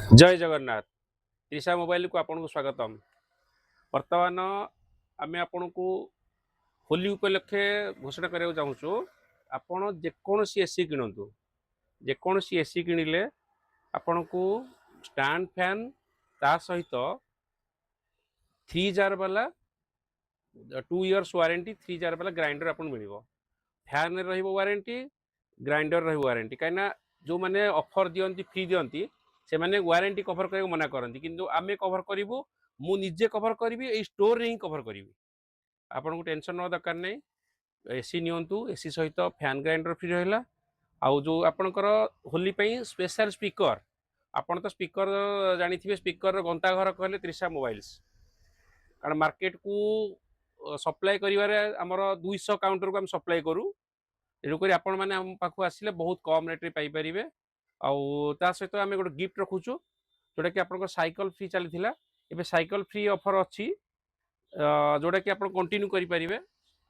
जय जगन्नाथ। त्रिशा मोबाइल को आपन को स्वागतम। वर्तमान आमे आपन को होली उपलक्षे घोषणा करने चाहूँ। आपण जेकोसी एसी किणतु, जेकोसी एसी किणिले आपण को स्टैंड फैन ता सहित 3 जार वाला 2 इयर्स वारंटी 3 जार वाला ग्राइंडर आपन मिलिबो। फैन रहिबो वारंटी, ग्राइंडर रहिबो वारंटी। काइना जो माने ऑफर दियंती फ्री दियंती से माने वारंटी कवर करे मना करंती, किंतु आमे कवर करिवो। मु निजे कवर करिवि, ए स्टोर रे ही कवर करिवि। आपन को टेंशन न दरकार नै। एसी नियंतु, एसी सहित फैन ग्राइंडर फ्री रहला। आउ जो आपनकर होली पई स्पेशल स्पीकर, आपन तो स्पीकर जानिथिबे, स्पीकर गंता घर कहले त्रिशा मोबाइल्स। कारण मार्केट को सप्लाई करिवारे हमर 200 काउंटर को हम सप्लाई करू। तेणुक आपण मैंने आम पाखु आसिले बहुत कम रेट पाई पारिबे। आउ ता सहित आम गोटे गिफ्ट रखुचु, जोटा कि आपन साइकिल फ्री चली। एबे साइकिल फ्री ऑफर अच्छी, जोटा कि आप कंटिन्यू करें।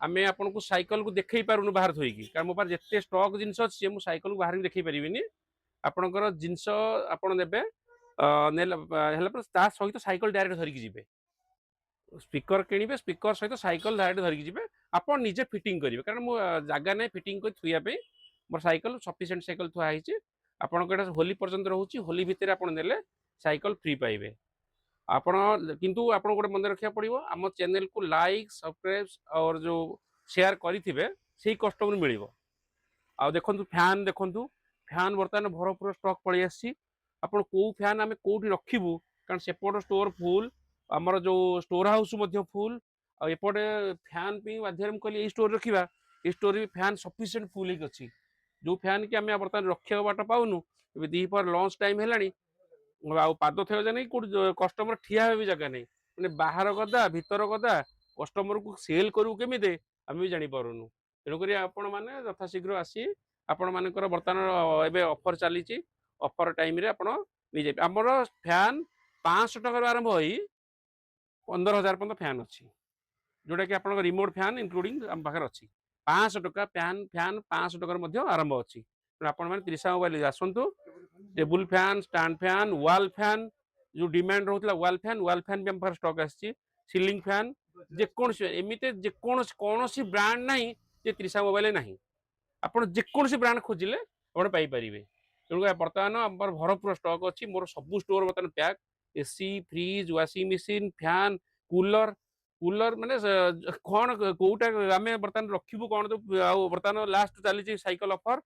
आम आपन को साइकिल को देखई पारुनु बाहर थोइकी, कारण मो पास जिते स्टॉक जिनस अच्छी मु साइकिल को बाहर देखई पारिबिनी। आपनकर जिनस आपन नेबे ता सहित साइकिल डायरेक्ट धरिकी जिबे। स्पीकर किणिबे, स्पीकर सहित साइकिल डायरेक्ट धरिकी जिबे। आपन निजे फिटिंग करिवे, कारण मो जागा नै फिटिंग को थुइया पे। मोर साइकिल सफिशिएंट साइकिल थुआ हिची। आपन को एटा होली पर्यंत रहउची, होली भितर आपन नेले साइकिल फ्री पाइबे। आपण किंतु आपण गोटे मन रखा पड़ो, आम चैनल को लाइक सब्सक्राइब और जो शेयर करेंगे से कस्टमर मिल। आ देखु फैन, देखु फैन बर्तमान भरपूर स्टॉक पलि आसी। आप फैन आम कौटी रखू, कारण सेपट स्टोर फुल, आमर जो स्टोर हाउस फुल। एपटे फैन बाध्य कहली स्टोर रखा, ये स्टोर भी फैन सफिशिएंट फुल अच्छी। जो फैन कि आम बर्तमान रखा बाट पाऊनु, दीपर लंच टाइम है। पाद थे नहीं कौट कस्टमर ठिया भी जगह नहीं, मैंने बाहर गदा भीतर गदा कस्टमर को सेल करू केमी आम भी जापरूनु। तेणुक आपण मैंने यथाशीघ्र आसी आपण मानकर बर्तमान एवं ऑफर चली। ऑफर टाइम रे आपण नहीं आमर फैन 500 टकर आरंभ हो 15,000 पर्यटन फैन अच्छी, जोटा कि आप रिमोट फैन इंक्लूडिंग आम पाखे अच्छी। 500 टका फैन, फैन 500 टकर आरंभ अच्छी। आपण मैंने त्रिशा मोबाइल आसतु। Table fan, stand fan, wall fan, जो डिमांड रोला वॉल फैन भी हम स्टॉक आसी। सीलिंग फैन जेकोसी एमती जेकोसी ब्रांड ना जे त्रिशा मोबाइल ना। आपड़ जेकोसी ब्रांड खोजिले आप पाई पारिबे। तेणु बर्तमान आम भरपूर स्टॉक अच्छी। मोर सब स्टोर बर्तमान pack. AC, fridge, washing machine, fan, cooler, cooler माने कौन कोटा आम बर्तमान रखू कौन तो बर्तमान लास्ट चली साइकिल ऑफर।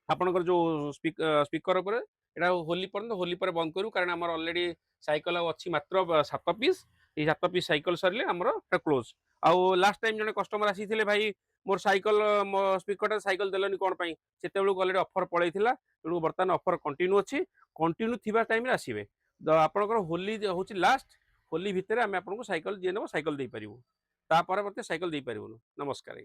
आपनकर जो स्पीकर उपर एटा होली पर्यंत, होली पर बंद करू, कारण आमर ऑलरेडी साइकिल अच्छी मात्र 7 पीस। ये 7 पीस साइकिल सरले आमर क्लोज। आउ लास्ट टाइम जने कस्टमर आसी भाई मोर साइकिल स्पीकर साइकिल देलनी कौन पाई, सेते ऑलरेडी ऑफर पड़ेइथिला। तेणु बर्तमान ऑफर कंटिन्यू अच्छी। कंटिन्यू थिबा टाइम रे आसीबे। आपनकर होली होची लास्ट, होली भितर आम आपन को साइकिल जे नबो साइकिल दे परिबो। ता परवर्ती साइकिल दे परिबो। नमस्कार।